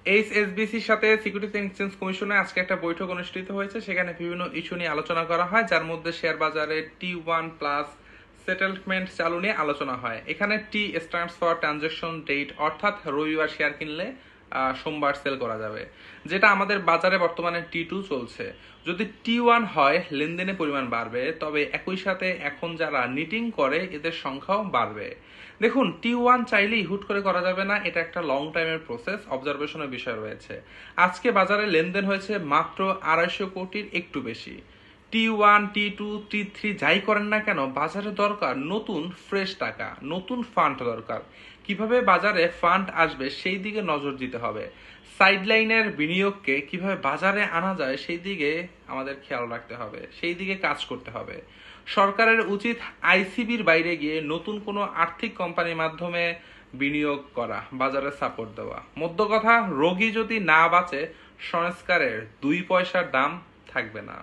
এইচএসবিসির সাথে securities and exchange কমিশনে আজকে একটা বৈঠক অনুষ্ঠিত হয়েছে। সেখানে বিভিন্ন ইস্যু নিয়ে আলোচনা করা হয়, যার মধ্যে শেয়ার বাজারে T1+ সেটেলমেন্ট চালু নিয়ে আলোচনা হয়। এখানে টি স্ট্যান্ডস ফর ট্রানজাকশন ডেট, অর্থাৎ রবিবার শেয়ার কিনলে সোমবার সেল করা যাবে, যেটা আমাদের বাজারে বর্তমানে T2 চলছে। যদি T1 হয়, লেনদেনের পরিমাণ বাড়বে, তবে একই সাথে এখন যারা নিটিং করে এদের সংখ্যাও বাড়বে। দেখুন, T1 চাইলেই হুট করে করা যাবে না, এটা একটা লং টাইমের প্রসেস, অবজারভেশনের বিষয় রয়েছে। আজকে বাজারে লেনদেন হয়েছে মাত্র 250 কোটির একটু বেশি। T1, T2, T3 যাই করেন না কেন, বাজারে দরকার নতুন ফ্রেশ টাকা, নতুন ফান্ড দরকার। কিভাবে বাজারে ফান্ড আসবে সেই দিকে নজর দিতে হবে। সাইডলাইনের বিনিয়োগকে কিভাবে বাজারে আনা যায় সেই দিকে আমাদের খেয়াল রাখতে হবে, সেই দিকে কাজ করতে হবে। সরকারের উচিত আইসিবির বাইরে গিয়ে নতুন কোনো আর্থিক কোম্পানির মাধ্যমে বিনিয়োগ করা, বাজারে সাপোর্ট দেওয়া। মধ্য কথা, রোগী যদি না বাঁচে, সংস্কারের 2 পয়সার দাম থাকবে না।